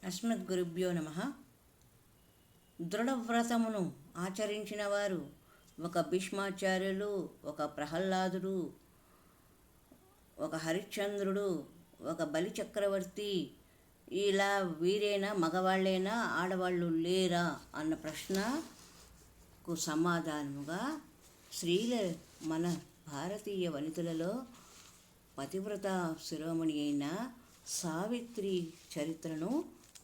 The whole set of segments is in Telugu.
అస్మద్గురుభ్యో నమః. దృఢవ్రతమును ఆచరించిన వారు ఒక భీష్మాచార్యులు, ఒక ప్రహ్లాదుడు, ఒక హరిశ్చంద్రుడు, ఒక బలి చక్రవర్తి, ఇలా వీరేనా మగవాళ్ళేనా ఆడవాళ్ళు లేరా అన్న ప్రశ్నకు సమాధానముగా మన భారతీయ వనితలలో పతివ్రత శిరోమణి అయిన సావిత్రి చరిత్రను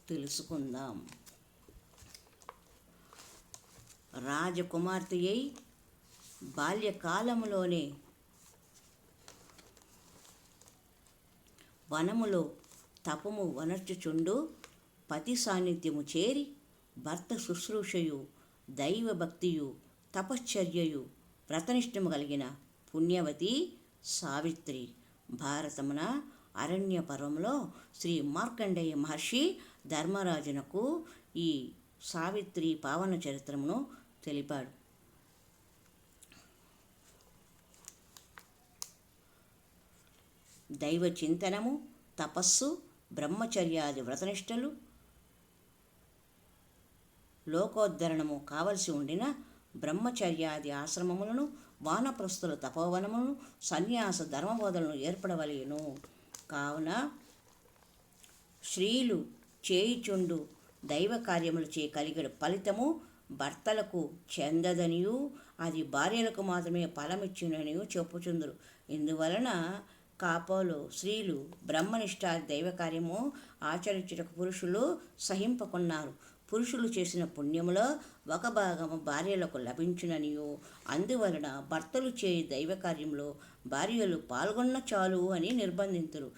తెలుసుకుందాం. రాజకుమార్తె అయి బాల్యకాలములోనే వనములో తపము వనర్చుచుండు పతి సాన్నిధ్యము చేరి భర్త శుశ్రూషయు దైవభక్తియు తపశ్చర్యయు వ్రతనిష్టము కలిగిన పుణ్యవతి సావిత్రి. భారతమున అరణ్య పర్వంలో శ్రీ మార్కండేయ మహర్షి ధర్మరాజునకు ఈ సావిత్రి పావన చరిత్రమును తెలిపాడు. దైవ చింతనము, తపస్సు, బ్రహ్మచర్యాది వ్రతనిష్టలు, లోకోద్ధరణము కావలసి ఉండిన బ్రహ్మచర్యాది ఆశ్రమములను, వానప్రస్థుల తపోవనములను, సన్యాస ధర్మబోధలను ఏర్పడవలేను. కావున స్త్రీలు చేయుచుండు దైవ కార్యములు చే కలిగడు ఫలితము భర్తలకు చెందదనియు అది భార్యలకు మాత్రమే ఫలమిచ్చుననియు చెప్పుచుందురు. ఇందువలన కాపోలో స్త్రీలు బ్రహ్మనిష్ట దైవ కార్యము ఆచరించుటకు పురుషులు సహింపకున్నారు. పురుషులు చేసిన పుణ్యములో ఒక భాగము భార్యలకు లభించుననియు అందువలన భర్తలు చేయి దైవ కార్యంలో భార్యలు పాల్గొన్న చాలు అని నిర్బంధింతురు.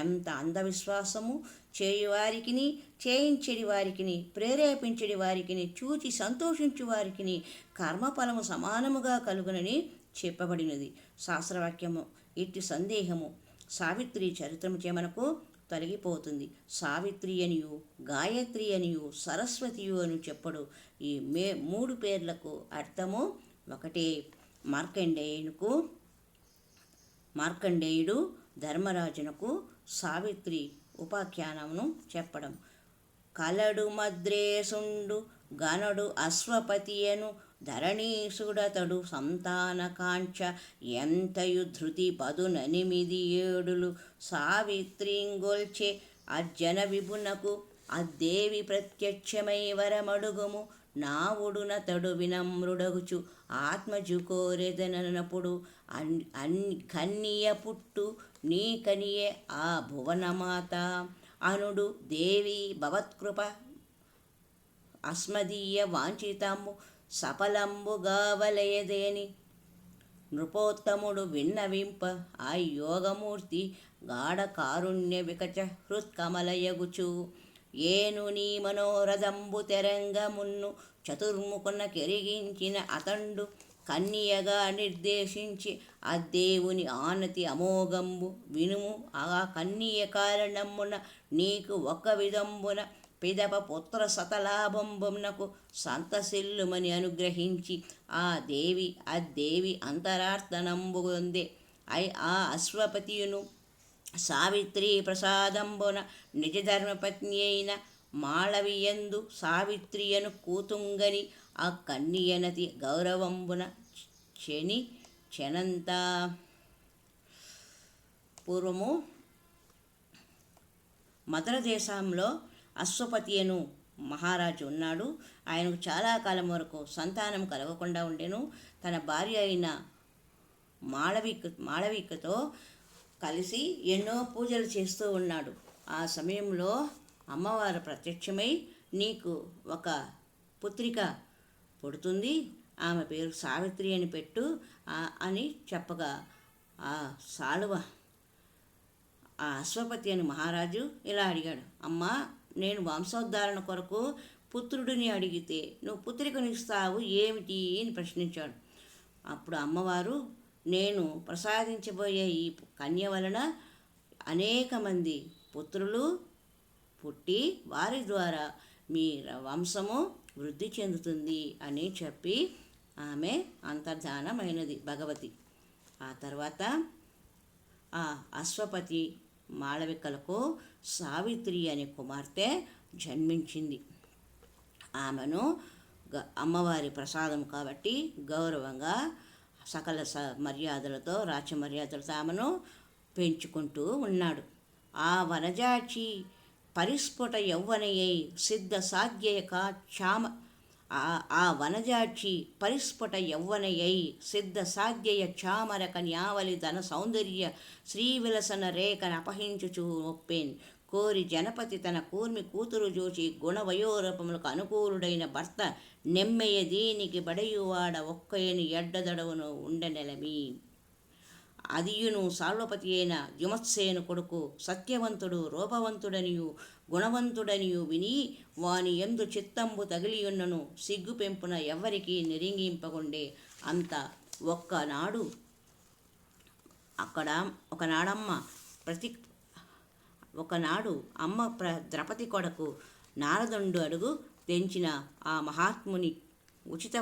ఎంత అంధవిశ్వాసము! చేయువారికిని, చేయించడి వారికిని, ప్రేరేపించడి వారికిని, చూచి సంతోషించు వారికిని కర్మఫలము సమానముగా కలుగునని చెప్పబడినది శాస్త్రవాక్యము. ఇట్టి సందేహము సావిత్రి చరిత్రముచే మనకు తొలగిపోతుంది. సావిత్రి అనియు, గాయత్రి అనియు, సరస్వతియు అని చెప్పడు. ఈ మూడు పేర్లకు అర్థము ఒకటే. మార్కండేయుడు ధర్మరాజునకు సావిత్రి ఉపాఖ్యానమును చెప్పడం. కలడు మద్రేసుండు గణడు అశ్వపతియను ధరణీసుడతడు సంతాన కాంక్ష ఎంతయు ధృతి 18 సావిత్రింగొల్చే అజ్జన విభునకు అద్దేవి ప్రత్యక్షమై వరమడుగుము నావుడునతడు వినమ్రుడగుచు ఆత్మజు కోరెదనప్పుడు కన్నియ పుట్టు నీ కనియే ఆ భువనమాత అనుడు దేవి భవత్కృప అస్మదీయ వాంఛితము సఫలంబుగావలయదేని నృపోత్తముడు విన్నవింప ఆ యోగమూర్తి గాఢ కారుణ్య వికచ హృత్కమలయగుచు ఏను నీ మనోరథంబు తెరంగమున్ను చతుర్ముఖున కెరిగించిన అతండు కన్యగా నిర్దేశించి అద్దేవుని ఆనతి అమోఘంబు వినుము ఆ కన్య కారణమున నీకు ఒక విధంబున పిదప పుత్ర సతలాభంబునకు సంతసిల్లుమని అనుగ్రహించి అద్దేవి అంతరార్థనంబుగొందే ఆ అశ్వపతియును సావిత్రి ప్రసాదంబున నిజధర్మపత్ని అయిన మాళవియందు సావిత్రియను కూతుంగని ఆ కన్యనతి గౌరవంబున చెనంత పూర్వము మధుర దేశంలో అశ్వపతి అను మహారాజు ఉన్నాడు. ఆయనకు చాలా కాలం వరకు సంతానం కలగకుండా ఉండెను. తన భార్య అయిన మాళవికతో కలిసి ఎన్నో పూజలు చేస్తూ ఉన్నాడు. ఆ సమయంలో అమ్మవారు ప్రత్యక్షమై నీకు ఒక పుత్రిక పుడుతుంది, ఆమె పేరు సావిత్రి అని పెట్టు అని చెప్పగా ఆ అశ్వపతి అని మహారాజు ఇలా అడిగాడు. అమ్మా, నేను వంశోద్ధారణ కొరకు పుత్రుడిని అడిగితే నువ్వు పుత్రికనిస్తావు ఏమిటి అని ప్రశ్నించాడు. అప్పుడు అమ్మవారు, నేను ప్రసాదించబోయే ఈ కన్య వలన అనేక మంది పుత్రులు పుట్టి వారి ద్వారా మీ వంశము వృద్ధి చెందుతుంది అని చెప్పి ఆమె అంతర్ధానమైనది భగవతి. ఆ తర్వాత ఆ అశ్వపతి మాళవికలకు సావిత్రి అనే కుమార్తె జన్మించింది. ఆమెను అమ్మవారి ప్రసాదం కాబట్టి గౌరవంగా సకల మర్యాదలతో రాజ్య మర్యాదలతో ఆమెను పెంచుకుంటూ ఉన్నాడు. ఆ వనజాక్షి పరిస్ఫుట యౌవనయై సిద్ధ సాధ్యయక క్షామ ఆ వనజాక్షి పరిస్ఫుట యౌవనయై సిద్ధ సాధ్యయ క్షామర కన్యావలి ధన సౌందర్య శ్రీవిలసన రేఖను అపహించుచూ ఒప్పేన్ కోరి జనపతి తన కూర్మి కూతురు జూచి గుణవయోరూపములకు అనుకూలుడైన భర్త నెమ్మెయ దీనికి బడయువాడ ఒక్కయని ఎడ్డదడవును ఉండనెలమి. అదియును సాల్వపతి అయిన ద్యుమత్సేను కొడుకు సత్యవంతుడు రూపవంతుడనియు గుణవంతుడనియు విని వాని ఎందు చిత్తంబు తగిలియున్నను సిగ్గు పెంపున ఎవ్వరికి నిరింగింపకుండే అంత ఒకనాడు అమ్మ ద్రపతి కొడుకు నారదుండు అడుగు తెంచిన ఆ మహాత్ముని ఉచిత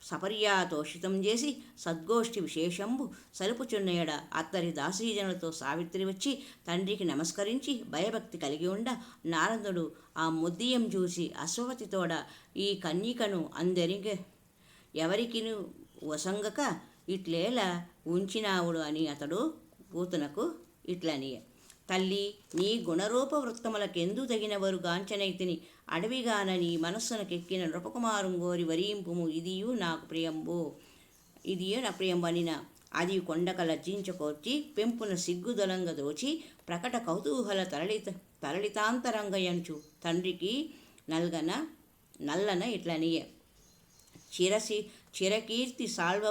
సపర్యాతోషితం చేసి సద్గోష్ఠి విశేషంబు సలుపుచున్నయడ అత్తరి దాసీజనులతో సావిత్రి వచ్చి తండ్రికి నమస్కరించి భయభక్తి కలిగి ఉండ నారదుడు ఆ ముద్దియం చూసి అశ్వపతితోడ ఈ కన్యకను అందరిగ ఎవరికిను వసంగక ఇట్లేలా ఉంచినావుడు అని అతడు కూతునకు ఇట్లనియే. తల్లి నీ గుణరూప వృత్తములకెందు తగినవరు గాంచనైతిని అడవిగాన నీ మనస్సునకెక్కిన నృపకుమారుంగోరి వరీంపుము ఇదియు నా ప్రియంబు అనిన అది కొండక లజ్జించకోర్చి పెంపున సిగ్గుదలంగ దోచి ప్రకట కౌతూహల తరళితాంతరంగయంచు తండ్రికి నల్లన ఇట్లనియ. చిరకీర్తి సాల్వ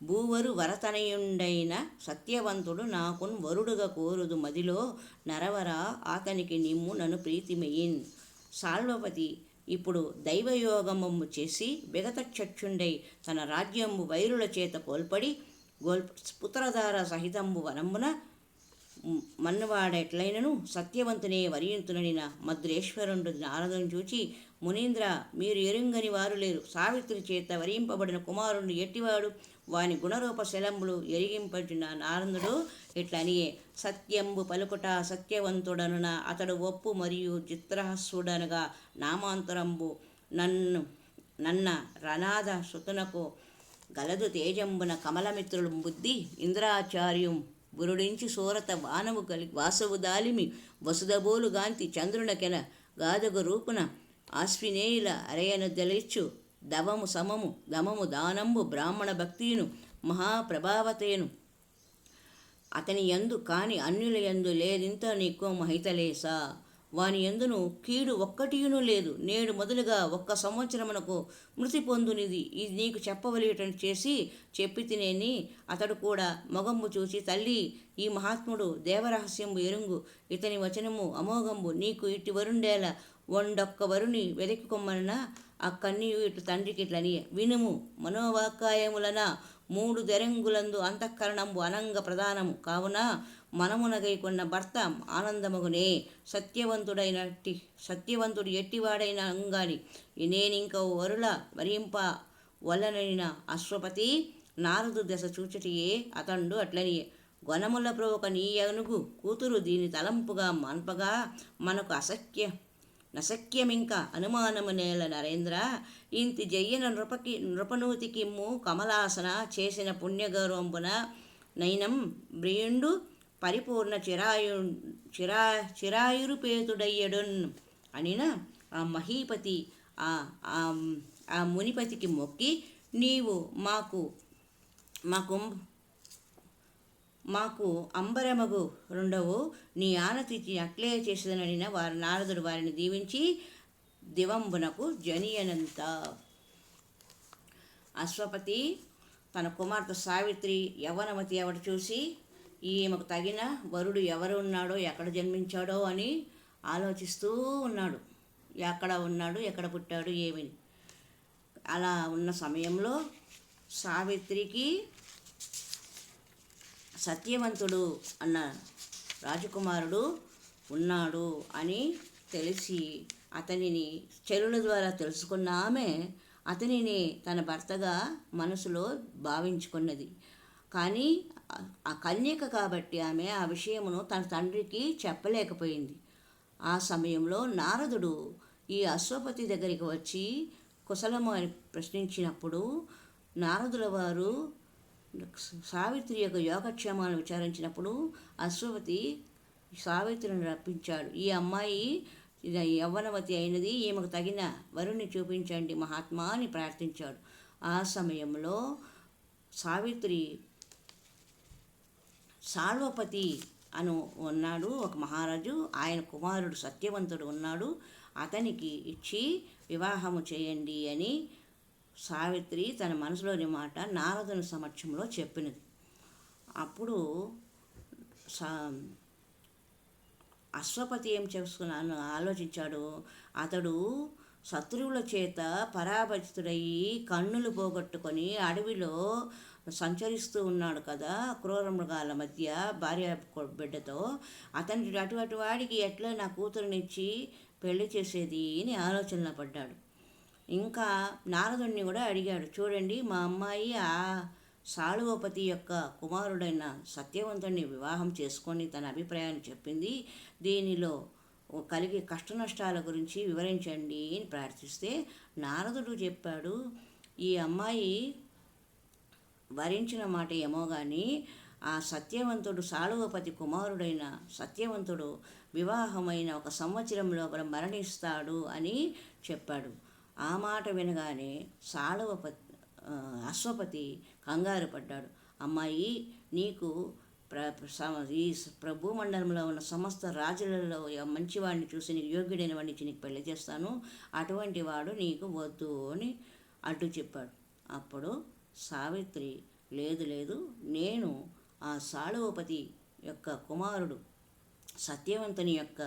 భూవరు వరతనయుండైన సత్యవంతుడు నాకున్ వరుడుగా కోరుదు మదిలో నరవరా ఆతనికి నిమ్ము నన్ను ప్రీతిమయిన్. సాల్వపతి ఇప్పుడు దైవయోగమము చేసి విగతచక్షుండై తన రాజ్యంబు వైరుల చేత కోల్పడి పుత్రధార సహితంబు వనమున మన్నువాడెట్లైనను సత్యవంతునే వరియంతుననిన మద్రేశ్వరుండు నారదుని చూచి మునీంద్ర మీరు ఎరుంగని వారు లేరు. సావిత్రి చేత వరింపబడిన కుమారుడు ఎట్టివాడు వాని గుణరూప శలంబులు ఎరిగింపచిన నారదుడు ఇట్లనియే. సత్యంబు పలుకుట సత్యవంతుడనున అతడు ఒప్పు మరియు చిత్రహస్సుడనగా నామాంతరంబు నన్న రనాథ సుతునకు గలదు తేజంబున కమలమిత్రులు బుద్ధి ఇంద్రాచార్యం బురుడించి సూరత వాసవు దాలిమి వసుదబోలు గాంతి చంద్రునకెన గాదగు రూపున ఆశ్వినేయుల అరయను దలిచ్చు దమము దానంబు బ్రాహ్మణ భక్తియును మహాప్రభావతేను అతని యందు కాని అన్యుల యందు లేదింత నీకు మహితలేసా. వాని యందును కీడు ఒక్కటియును లేదు. నేడు మొదలుగా 1 సంవత్సరమునకు మృతి పొందునిది ఇది నీకు చెప్పవలేటని చేసి చెప్పి తినేని. అతడు కూడా మొగంబు చూసి తల్లి ఈ మహాత్ముడు దేవరహస్యంబు ఎరుంగు ఇతని వచనము అమోఘంబు నీకు ఇట్టి వరుండేలా వండొక్క వరుని వెదకికొమ్మన ఆ కన్యు ఇటు తండ్రికి ఇట్లనియ. వినుము మనోవాకాయములన 3 దెరంగులందు అంతఃకరణంబు అనంగ ప్రధానము కావున మనమునగైకొన్న భర్త ఆనందమగునే. సత్యవంతుడు ఎట్టివాడైన అంగాని నేనింక వరుల వరింప వల్లనైన అశ్వపతి నారదు దశ చూచటియే అతండు అట్లనియే. గొనముల ప్రోక నీయనుగు కూతురు దీని తలంపుగా మన్పగా మనకు నశక్యమింక అనుమానము నేల నరేంద్ర. ఇంతి జయ్యన నృపనూతికిమ్ము కమలాసన చేసిన పుణ్యగౌరవంబున నైనం బ్రియుండు పరిపూర్ణ చిరాయురుపేతుడయ్యడున్ అనిన ఆ మహీపతి ఆ మునిపతికి మొక్కి నీవు మాకు అంబరమగు రెండవు నీ ఆనతిచి అట్లే చేసేదనడిన వారు నారదుడు వారిని దీవించి దివంబునకు జనియనంత. అశ్వపతి తన కుమార్తె సావిత్రి యవ్వనమతి ఎవడు చూసి ఈమెకు తగిన వరుడు ఎవరు ఉన్నాడో ఎక్కడ జన్మించాడో అని ఆలోచిస్తూ ఉన్నాడు. ఎక్కడ ఉన్నాడు ఎక్కడ పుట్టాడు ఏమని. అలా ఉన్న సమయంలో సావిత్రికి సత్యవంతుడు అన్న రాజకుమారుడు ఉన్నాడు అని తెలిసి అతనిని చెరుల ద్వారా తెలుసుకున్న ఆమె అతనిని తన భర్తగా మనసులో భావించుకున్నది. కానీ ఆ కన్యక కాబట్టి ఆమె ఆ విషయమును తన తండ్రికి చెప్పలేకపోయింది. ఆ సమయంలో నారదుడు ఈ అశ్వపతి దగ్గరికి వచ్చి కుశలము అని ప్రశ్నించినప్పుడు నారదుల వారు సావిత్రి యొక్క యోగక్షేమాలను విచారించినప్పుడు అశ్వపతి సావిత్రిని రప్పించాడు. ఈ అమ్మాయి యవ్వనవతి అయినది, ఈమెకు తగిన వరుణ్ణి చూపించండి మహాత్మా అని ప్రార్థించాడు. ఆ సమయంలో సావిత్రి సాల్వపతి అను ఉన్నాడు ఒక మహారాజు, ఆయన కుమారుడు సత్యవంతుడు ఉన్నాడు, అతనికి ఇచ్చి వివాహము చేయండి అని సావిత్రి తన మనసులోని మాట నారదుని సమక్షంలో చెప్పినది. అప్పుడు అశ్వపతి ఏం చేసుకున్నాను ఆలోచించాడు. అతడు శత్రువుల చేత పరాభజితుడయ్యి కన్నులు పోగొట్టుకొని అడవిలో సంచరిస్తూ ఉన్నాడు కదా క్రూర మృగాల మధ్య భార్య బిడ్డతో. అటువంటి వాడికి ఎట్లా నా కూతురునిచ్చి పెళ్లి చేసేది అని ఆలోచనలో పడ్డాడు. ఇంకా నారదుడిని కూడా అడిగాడు, చూడండి మా అమ్మాయి ఆ సాళువపతి యొక్క కుమారుడైన సత్యవంతుడిని వివాహం చేసుకొని తన అభిప్రాయాన్ని చెప్పింది, దీనిలో కలిగే కష్ట నష్టాల గురించి వివరించండి అని ప్రార్థిస్తే నారదుడు చెప్పాడు, ఈ అమ్మాయి వరించిన మాట ఏమో కానీ ఆ సత్యవంతుడు సాళువపతి కుమారుడైన సత్యవంతుడు వివాహమైన 1 సంవత్సరం లోపల మరణిస్తాడు అని చెప్పాడు. ఆ మాట వినగానే అశ్వపతి కంగారు పడ్డాడు. అమ్మాయి, నీకు ఈ భూమండలంలో ఉన్న సమస్త రాజులలో మంచివాడిని చూసి నీకు యోగ్యుడైన వాడిని ఇచ్చి నీకు పెళ్లి చేస్తాను, అటువంటి వాడు నీకు వద్దు అని అడ్డు చెప్పాడు. అప్పుడు సావిత్రి, లేదు నేను ఆ సాళువపతి యొక్క కుమారుడు సత్యవంతుని యొక్క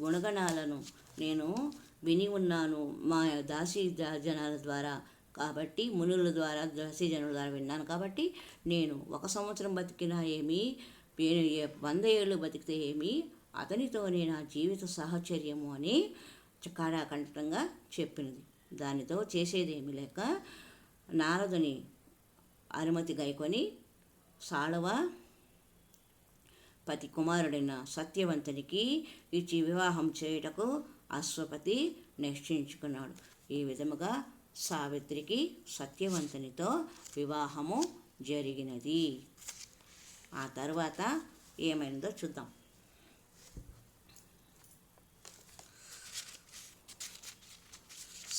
గుణగణాలను నేను విని ఉన్నాను మా జనాల ద్వారా, కాబట్టి మునుల ద్వారా దాసీజనుల ద్వారా విన్నాను, కాబట్టి నేను 1 సంవత్సరం బతికినా ఏమి 100 ఏళ్ళు బతికితే ఏమి అతనితోనే నా జీవిత సాహచర్యము అని కడాకంఠంగా చెప్పినది. దానితో చేసేదేమి లేక నారదుని అనుమతి గైకొని సాళవ పతి కుమారుడైన సత్యవంతునికి ఇచ్చి వివాహం చేయుటకు అశ్వపతి నిశ్చయించుకున్నాడు. ఈ విధముగా సావిత్రికి సత్యవంతునితో వివాహము జరిగినది. ఆ తర్వాత ఏమైందో చూద్దాం.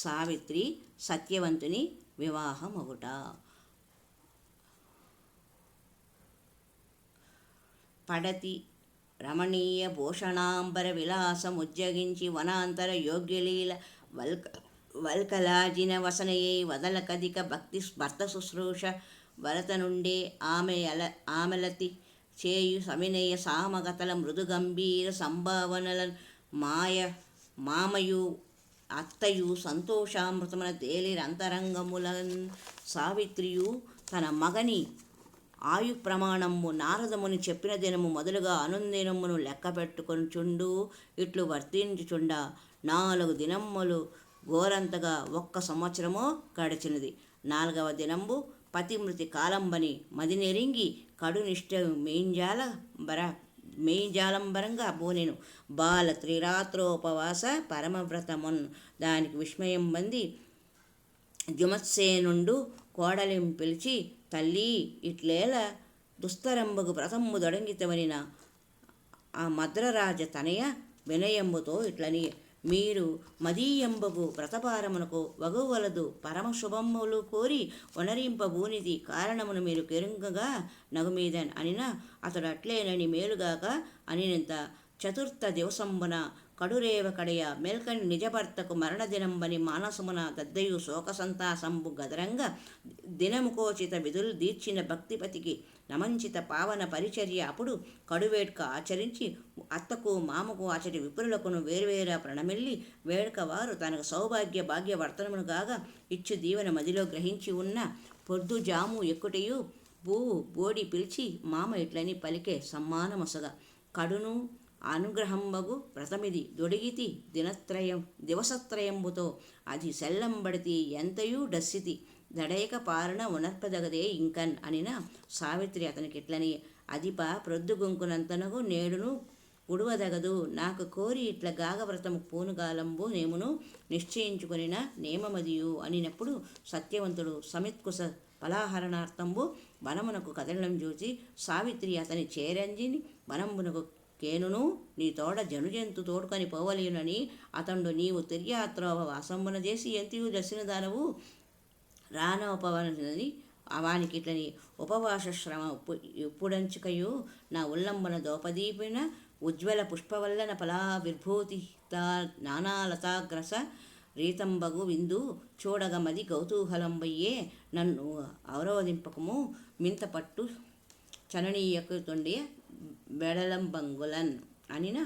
సావిత్రి సత్యవంతుని వివాహమగుట. పడతి రమణీయ భూషణాంబర విలాసముజ్జగించి వనాంతర యోగ్యలీల వల్కలాజిన వసనయై వదల కదిక భక్తి భర్త శుశ్రూష భరత నుండే ఆమెలతి చేయు సవినయ సామగతల మృదు గంభీర సంభావనల మామయు అత్తయు సంతోషామృతమున తేలిరంతరంగములన్ సావిత్రియు తన మగని ఆయు ప్రమాణము నారదముని చెప్పిన దినము మొదలుగా అనుదినమును లెక్క పెట్టుకొనుచుండు ఇట్లు వర్తించుచుండ 4 దినములు ఘోరంతగా 1 సంవత్సరము గడిచినది. 4వ దినంబు పతిమృతి కాలంబని మదినెరింగి కడునిష్ట మేయింజాలంబరంగా బోనెను బాల త్రిరాత్రోపవాస పరమవ్రతమున్. దానికి విస్మయం బంది ద్యుమత్సేనుండు కోడలిం పిలిచి, తల్లి ఇట్లేల దుస్తరంబగు వ్రతమ్ము దొడంగితవనిన ఆ మద్రరాజ తనయ వినయంబుతో ఇట్లని, మీరు మదీయంబగు వ్రతపారమునకు వగువలదు పరమశుభములు కోరి వనరింపబూనిది కారణమును మీరు కెరుంగగా నగుమీదన్ అనిన అతడు అట్లేనని మేలుగాక అనినంత చతుర్థ దివసంబున కడురేవ కడయ మెల్కని నిజభర్తకు మరణదినంబని మానసమున దద్దయు శోకసంతాసంబు గదరంగ దినముకోచిత విధులు దీర్చిన భక్తిపతికి నమంచిత పావన పరిచర్య అప్పుడు కడువేడ్క ఆచరించి అత్తకు మామకు అచటి విపురులకును వేర్వేరా ప్రణమిల్లి వేడుక వారు తనకు సౌభాగ్య భాగ్య వర్తనమును గాగా ఇచ్చు దీవెన మదిలో గ్రహించి ఉన్న పొద్దు జాము ఎక్కుటయు బోడి పిలిచి మామ ఇట్లని పలికే సమ్మానమొసగా కడును అనుగ్రహంబగు వ్రతమిది దొడిగితి దివసత్రయంబుతో అది సెల్లంబడితి ఎంతయూ డస్సితి దడైక పారణ ఉనర్పదగదే ఇంకన్ అనిన సావిత్రి అతనికి ఇట్లని, అదిప ప్రొద్దుగుంకునంతనగు నేడును ఉడువదగదు, నాకు కోరి ఇట్ల గాగవ్రతము పూనుగాలంబు నేమును నిశ్చయించుకొనిన నేమమదియు అనినప్పుడు సత్యవంతుడు సమిత్కుశ ఫలాహరణార్థంబు వనమునకు కదలడం చూసి సావిత్రి అతని చేరంజిని వనంబునకు కేనును నీ తోడ జనుజంతు తోడుకొని పోవలేనని అతడు, నీవు తిర్యాత్రోవ వాసంబున చేసి ఎంతియు దర్శన దానవు రానోపవనని వానికి ఇట్లని, ఉపవాస శ్రమ ఇప్పుడంచుకయు నా ఉల్లంబన దోపదీపిన ఉజ్వల పుష్పవల్లన ఫలా విర్భూతి నానాలతాగ్రస రీతంబగు విందు చూడగమది కౌతూహలంబయ్యే నన్ను అవరోధింపకము మింత పట్టు చననీయకుతుండే బెడలంబంగులన్ అనిన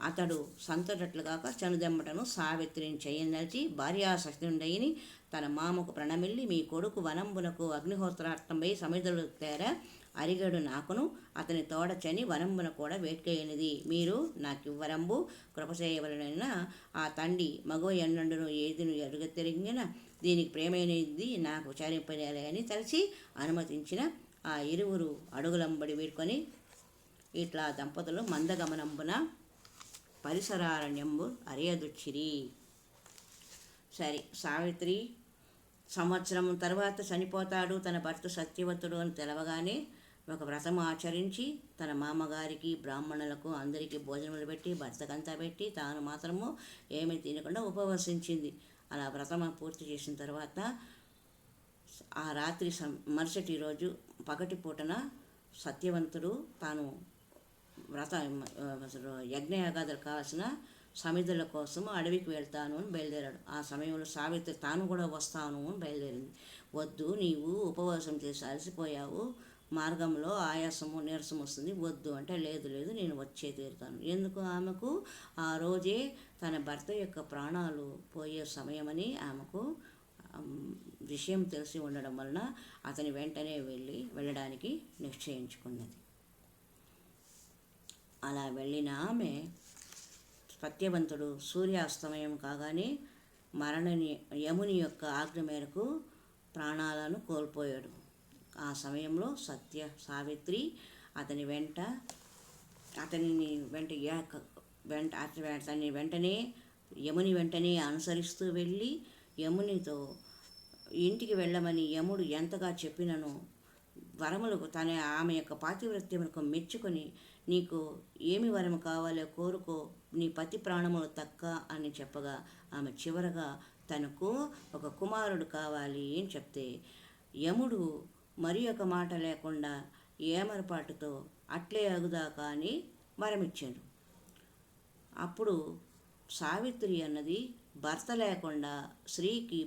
అతడు సంతటట్లుగాక చనుదెమ్మటను సావిత్రిని చేయనల్చి భార్యాసక్తుండయిని తన మామకు ప్రణమిల్లి, మీ కొడుకు వనంబునకు అగ్నిహోత్రార్థంపై సమిధులు తేర అరిగడు నాకును అతని తోడ చని వనంబున కూడా వేట్కైనది, మీరు నాకివ్వరంబు కృపచేయవలనైనా ఆ తండ్రి మగో ఎన్నండును ఏదిను ఎరుగ తిరిగిన దీనికి ప్రేమైనది నాకు విచారింపనేలే అని తలచి అనుమతించిన ఆ ఇరువురు అడుగులంబడి వీడుకొని ఇట్లా దంపతులు మందగమనంబున పరిసరారణ్యంబు అరియదుచ్చిరి. సరే, సావిత్రి సంవత్సరం తర్వాత చనిపోతాడు తన భర్త సత్యవతుడు అని తెలవగానే ఒక వ్రతం ఆచరించి తన మామగారికి బ్రాహ్మణులకు అందరికీ భోజనములు పెట్టి భర్తకంతా పెట్టి తాను మాత్రము ఏమీ తినకుండా ఉపవసించింది. అలా వ్రతం పూర్తి చేసిన తర్వాత ఆ రాత్రి మరుసటి రోజు పగటిపూటన సత్యవంతుడు తాను యజ్ఞయాగాదులు కావాల్సిన సమిధుల కోసం అడవికి వెళ్తాను అని బయలుదేరాడు. ఆ సమయంలో సావిత్రి తాను కూడా వస్తాను అని బయలుదేరింది. వద్దు, నీవు ఉపవాసం చేసి అలసిపోయావు, మార్గంలో ఆయాసము నీరసం వస్తుంది, వద్దు అంటే లేదు లేదు నేను వచ్చే తీరుతాను. ఎందుకు? ఆమెకు ఆ రోజే తన భర్త యొక్క ప్రాణాలు పోయే సమయమని ఆమెకు విషయం తెలిసి ఉండడం వలన అతని వెంటనే వెళ్ళడానికి నిశ్చయించుకున్నది. అలా వెళ్ళిన ఆమె సత్యవంతుడు సూర్యాస్తమయం కాగానే యముని యొక్క ఆజ్ఞ మేరకు ప్రాణాలను కోల్పోయాడు. ఆ సమయంలో సావిత్రి అతని వెంటనే యముని వెంటనే అనుసరిస్తూ వెళ్ళి యమునితో ఇంటికి వెళ్ళమని యముడు ఎంతగా చెప్పినను వరములకు ఆమె యొక్క పాతివ్రత్యములకు మెచ్చుకొని, నీకు ఏమి వరము కావాలో కోరుకో, నీ పతి ప్రాణములు తక్క అని చెప్పగా ఆమె చివరగా తనకు ఒక కుమారుడు కావాలి అని చెప్తే యముడు మరి ఒక మాట లేకుండా ఏమరపాటుతో అట్లే అగుదాకా అని వరమిచ్చాడు. అప్పుడు సావిత్రి అన్నది, భర్త లేకుండా స్త్రీకి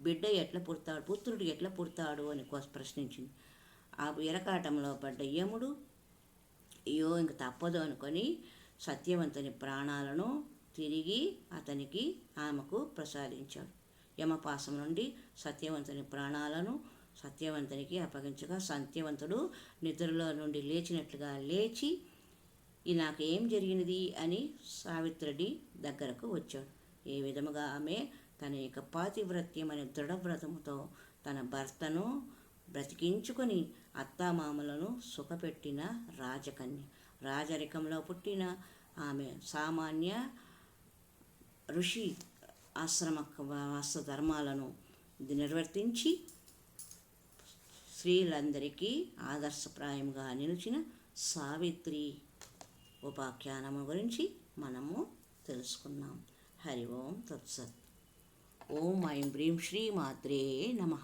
బిడ్డ ఎట్లా పుడతాడు, పుత్రుడు ఎట్లా పుడతాడు అని ప్రశ్నించింది. ఆ ఇరకాటంలో పడ్డ యముడు అయ్యో ఇంక తప్పదు అనుకొని సత్యవంతుని ప్రాణాలను తిరిగి ఆమెకు ప్రసాదించాడు. యమపాసం నుండి సత్యవంతుని ప్రాణాలను సత్యవంతునికి అప్పగించగా సత్యవంతుడు నిద్రలో నుండి లేచినట్లుగా లేచి, నాకు ఏం జరిగినది అని సావిత్రుడి దగ్గరకు వచ్చాడు. ఏ విధముగా ఆమె తన యొక్క పాతివ్రత్యం అనే దృఢవ్రతముతో తన భర్తను బ్రతికించుకొని అత్తామామలను సుఖపెట్టిన రాజకన్య. రాజరికంలో పుట్టిన ఆమె సామాన్య ఋషి ఆశ్రమ ధర్మాలను నిర్వర్తించి స్త్రీలందరికీ ఆదర్శప్రాయంగా నిలిచిన సావిత్రి ఉపాఖ్యానము గురించి మనము తెలుసుకున్నాం. హరి ఓం తత్సత్. ఓం ఐం హ్రీం శ్రీ మాత్రే నమః.